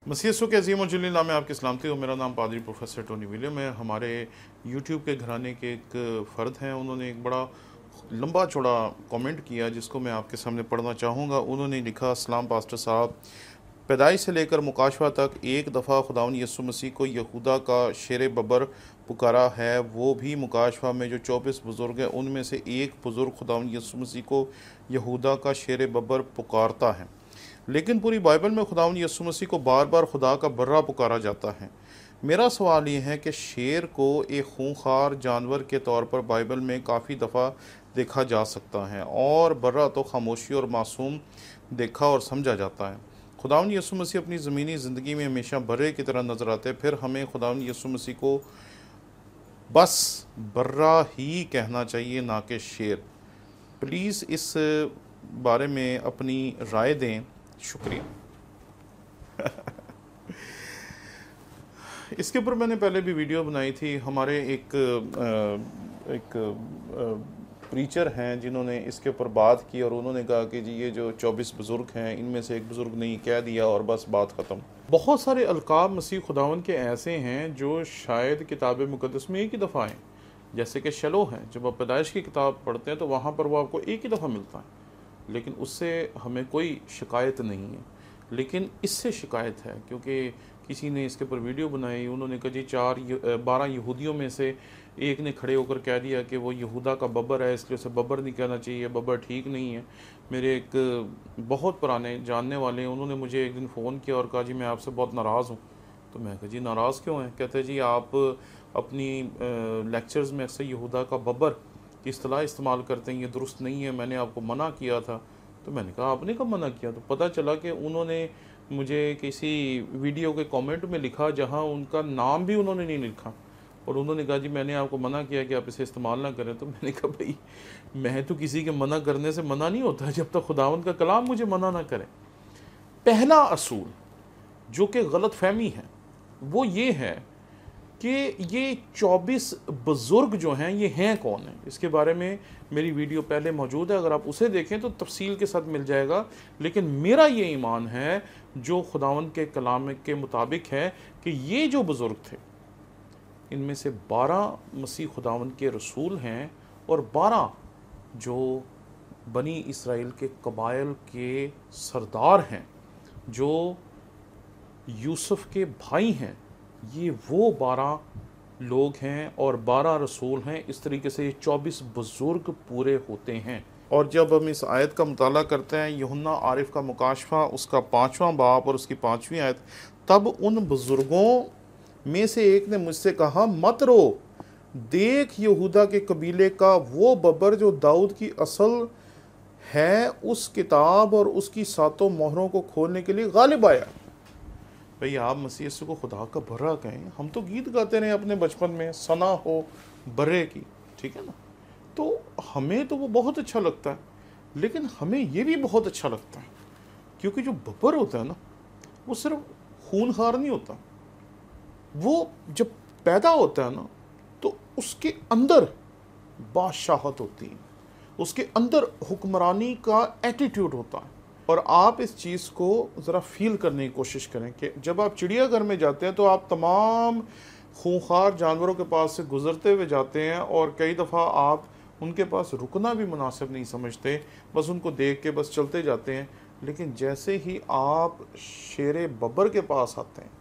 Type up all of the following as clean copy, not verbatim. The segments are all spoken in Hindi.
मसीह यीशु के अज़ीम और जलील नाम में आपकी सलामती हो। मेरा नाम पादरी प्रोफेसर टोनी विलियम है। हमारे यूट्यूब के घराने के एक फ़र्द हैं, उन्होंने एक बड़ा लंबा चौड़ा कमेंट किया जिसको मैं आपके सामने पढ़ना चाहूँगा। उन्होंने लिखा, अस्सलाम पास्टर साहब, पैदाइश से लेकर मुकाशवा तक एक दफ़ा खुदावंद यीशु मसीह को यहूदा का शेर बबर पुकारा है, वो भी मुकाशवा में जो 24 बुज़ुर्ग हैं उनमें से एक बुज़ुर्ग खुदावंद यीशु मसीह को यहूदा का शेर बबर पुकारता है। लेकिन पूरी बाइबल में खुदावंद यीशु मसीह को बार बार खुदा का बर्रा पुकारा जाता है। मेरा सवाल ये है कि शेर को एक खूंखार जानवर के तौर पर बाइबल में काफ़ी दफ़ा देखा जा सकता है और बर्रा तो खामोशी और मासूम देखा और समझा जाता है। खुदावंद यीशु मसीह अपनी ज़मीनी ज़िंदगी में हमेशा बर्रे की तरह नज़र आते, फिर हमें खुदावंद यीशु मसीह को बस बर्रा ही कहना चाहिए, ना कि शेर। प्लीज़ इस बारे में अपनी राय दें। शुक्रिया। इसके ऊपर मैंने पहले भी वीडियो बनाई थी। हमारे एक प्रीचर हैं जिन्होंने इसके ऊपर बात की और उन्होंने कहा कि जी ये जो 24 बुज़ुर्ग हैं इनमें से एक बुज़ुर्ग ने कह दिया और बस बात ख़त्म। बहुत सारे अलकाब मसीह खुदावंद के ऐसे हैं जो शायद किताब मुक़द्दस में एक ही दफ़ा आए, जैसे कि शलो हैं। जब आप पैदाइश की किताब पढ़ते हैं तो वहाँ पर वो आपको एक ही दफ़ा मिलता है, लेकिन उससे हमें कोई शिकायत नहीं है। लेकिन इससे शिकायत है क्योंकि किसी ने इसके ऊपर वीडियो बनाई। उन्होंने कहा जी 12 यहूदियों में से एक ने खड़े होकर कह दिया कि वो यहूदा का बब्बर है, इसलिए उसे बब्बर नहीं कहना चाहिए, बब्बर ठीक नहीं है। मेरे एक बहुत पुराने जानने वाले हैं, उन्होंने मुझे एक दिन फ़ोन किया और कहा जी मैं आपसे बहुत नाराज़ हूँ। तो मैं कहा जी नाराज़ क्यों हैं? कहते जी आप अपनी लेक्चर्स में अक्सर यहूदा का बब्बर की इस्तिलाह इस्तेमाल करते हैं, ये दुरुस्त नहीं है, मैंने आपको मना किया था। तो मैंने कहा आपने कब मना किया? तो पता चला कि उन्होंने मुझे किसी वीडियो के कमेंट में लिखा जहां उनका नाम भी उन्होंने नहीं लिखा और उन्होंने कहा जी मैंने आपको मना किया कि आप इसे इस्तेमाल ना करें। तो मैंने कहा भाई मैं तो किसी के मना करने से मना नहीं होता जब तक खुदावंद का कलाम मुझे मना ना करे। पहला असूल जो कि गलत फहमी है वो ये है कि ये 24 बुज़ुर्ग जो हैं ये हैं कौन हैं। इसके बारे में मेरी वीडियो पहले मौजूद है, अगर आप उसे देखें तो तफसील के साथ मिल जाएगा। लेकिन मेरा ये ईमान है जो खुदावंद के कलाम के मुताबिक है कि ये जो बुज़ुर्ग थे इनमें से 12 मसीह खुदावंद के रसूल हैं और 12 जो बनी इसराइल के कबाइल के सरदार हैं, जो यूसुफ के भाई हैं। ये वो 12 लोग हैं और 12 रसूल हैं। इस तरीके से ये 24 बुज़ुर्ग पूरे होते हैं। और जब हम इस आयत का मुताला करते हैं, यूहन्ना आरिफ का मुकाशफा उसका 5वां बाब और उसकी 5वीं आयत, तब उन बुज़ुर्गों में से एक ने मुझसे कहा, मत रो, देख यहूदा के कबीले का वो बब्बर जो दाऊद की असल है उस किताब और उसकी 7 मोहरों को खोलने के लिए गालिब आया। भाई आप मसीह यीशु को खुदा का बर्रा कहें, हम तो गीत गाते रहे अपने बचपन में, सना हो बर्रे की, ठीक है ना। तो हमें तो वो बहुत अच्छा लगता है, लेकिन हमें ये भी बहुत अच्छा लगता है क्योंकि जो बब्बर होता है ना वो सिर्फ खूनखार नहीं होता। वो जब पैदा होता है ना तो उसके अंदर बादशाहत होती है, उसके अंदर हुक्मरानी का एटीट्यूड होता है। और आप इस चीज़ को ज़रा फील करने की कोशिश करें कि जब आप चिड़ियाघर में जाते हैं तो आप तमाम खूंखार जानवरों के पास से गुज़रते हुए जाते हैं और कई दफ़ा आप उनके पास रुकना भी मुनासिब नहीं समझते, बस उनको देख के बस चलते जाते हैं। लेकिन जैसे ही आप शेर बब्बर के पास आते हैं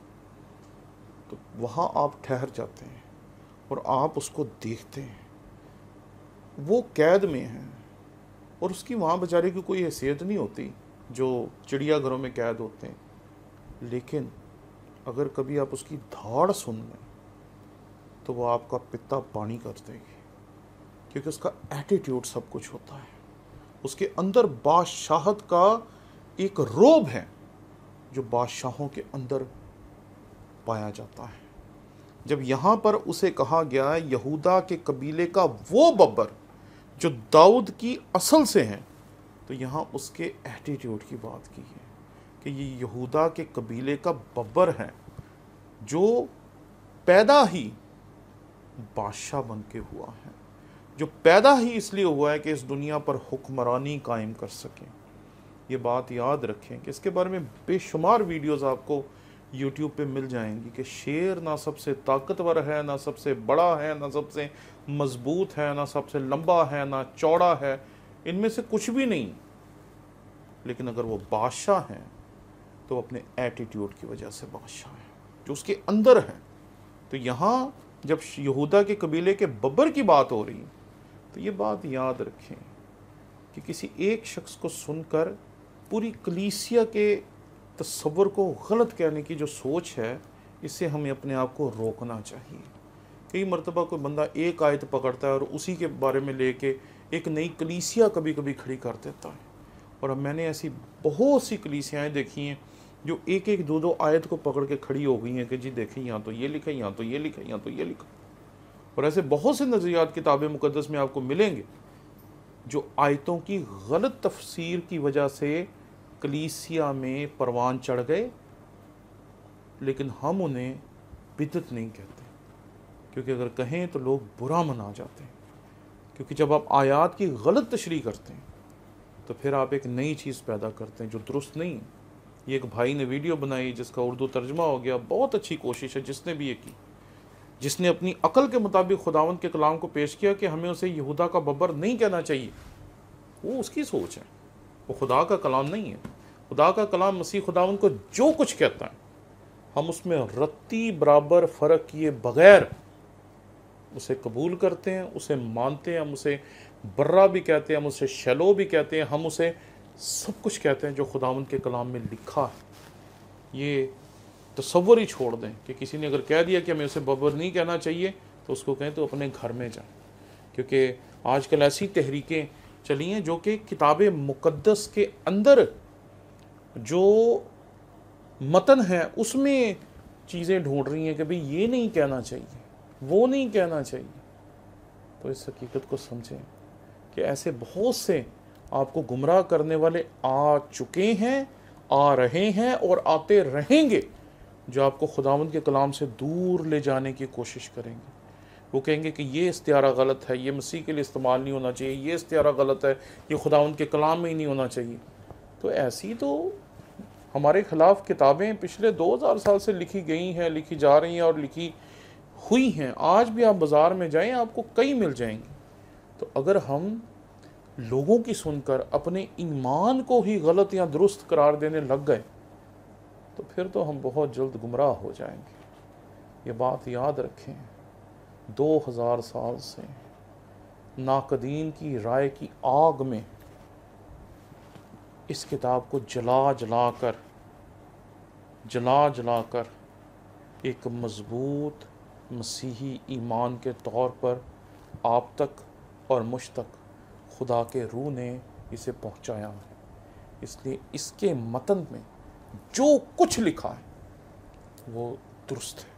तो वहाँ आप ठहर जाते हैं और आप उसको देखते हैं। वो कैद में है और उसकी वहाँ बेचारे की कोई हैसियत नहीं होती जो चिड़ियाघरों में कैद होते हैं। लेकिन अगर कभी आप उसकी धाड़ सुन लें तो वो आपका पित्ता पानी कर देगी, क्योंकि उसका एटीट्यूड सब कुछ होता है। उसके अंदर बादशाहत का एक रोब है जो बादशाहों के अंदर पाया जाता है। जब यहाँ पर उसे कहा गया यहूदा के कबीले का वो बब्बर जो दाऊद की असल से हैं, तो यहाँ उसके एटीट्यूड की बात की है कि ये यहूदा के कबीले का बब्बर है जो पैदा ही बादशाह बन के हुआ है, जो पैदा ही इसलिए हुआ है कि इस दुनिया पर हुक्मरानी कायम कर सकें। ये बात याद रखें कि इसके बारे में बेशुमार वीडियोस आपको यूट्यूब पे मिल जाएंगी कि शेर ना सबसे ताकतवर है, ना सबसे बड़ा है, ना सबसे मजबूत है, ना सबसे लंबा है, ना चौड़ा है, इनमें से कुछ भी नहीं। लेकिन अगर वो बादशाह हैं तो अपने एटीट्यूड की वजह से बादशाह हैं, जो उसके अंदर है। तो यहाँ जब यहूदा के कबीले के बब्बर की बात हो रही है तो ये बात याद रखें कि किसी एक शख्स को सुनकर पूरी कलीसिया के तस्वर को गलत कहने की जो सोच है, इससे हमें अपने आप को रोकना चाहिए। कई मरतबा कोई बंदा एक आयत पकड़ता है और उसी के बारे में लेके एक नई कलीसिया कभी कभी खड़ी कर देता है। और अब मैंने ऐसी बहुत सी कलीसियाएँ देखी हैं जो एक एक दो दो आयत को पकड़ के खड़ी हो गई हैं कि जी देखें यहाँ तो ये लिखा, यहाँ तो ये लिखा, यहाँ तो ये लिखा। और ऐसे बहुत से नज़रियात किताब मुक़द्दस में आपको मिलेंगे जो आयतों की गलत तफसीर की वजह से कलीसिया में परवान चढ़ गए, लेकिन हम उन्हें बिदअत नहीं कहते, क्योंकि अगर कहें तो लोग बुरा मना जाते हैं। क्योंकि जब आप आयात की गलत तशरीह करते हैं तो फिर आप एक नई चीज़ पैदा करते हैं जो दुरुस्त नहीं है। ये एक भाई ने वीडियो बनाई जिसका उर्दू तर्जमा हो गया, बहुत अच्छी कोशिश है जिसने भी ये की, जिसने अपनी अकल के मुताबिक खुदावंद के कलाम को पेश किया कि हमें उसे यहूदा का बब्बर नहीं कहना चाहिए। वो उसकी सोच है, वो खुदा का कलाम नहीं है। खुदा का कलाम मसीह खुदावंद को जो कुछ कहता है हम उसमें रत्ती बराबर फ़र्क किए बगैर उसे कबूल करते हैं, उसे मानते हैं। हम उसे बर्रा भी कहते हैं, हम उसे शलो भी कहते हैं, हम उसे सब कुछ कहते हैं जो खुदावंद के कलाम में लिखा है। ये तसव्वुर ही छोड़ दें कि किसी ने अगर कह दिया कि हमें उसे बब्बर नहीं कहना चाहिए तो उसको कहें तो अपने घर में जाए। क्योंकि आजकल ऐसी तहरीकें चली हैं जो कि किताब मुक़द्दस के अंदर जो मतन है उसमें चीज़ें ढूंढ रही हैं कि भाई ये नहीं कहना चाहिए, वो नहीं कहना चाहिए। तो इस हकीकत को समझें कि ऐसे बहुत से आपको गुमराह करने वाले आ चुके हैं, आ रहे हैं और आते रहेंगे, जो आपको खुदावंद के कलाम से दूर ले जाने की कोशिश करेंगे। वो कहेंगे कि ये इस्तियारा गलत है, ये मसीह के लिए इस्तेमाल नहीं होना चाहिए, ये इस्तियारा गलत है, ये खुदावंद के कलाम में ही नहीं होना चाहिए। तो ऐसी तो हमारे ख़िलाफ़ किताबें पिछले 2000 साल से लिखी गई हैं, लिखी जा रही हैं और लिखी हुई हैं। आज भी आप बाज़ार में जाएं आपको कई मिल जाएंगी। तो अगर हम लोगों की सुनकर अपने ईमान को ही गलत या दुरुस्त करार देने लग गए तो फिर तो हम बहुत जल्द गुमराह हो जाएंगे। ये बात याद रखें। 2000 साल से नाकदीन की राय की आग में इस किताब को जला जला कर एक मजबूत मसीही ईमान के तौर पर आप तक और मुझ तक खुदा के रूह ने इसे पहुंचाया है। इसलिए इसके मतन में जो कुछ लिखा है वो दुरुस्त है।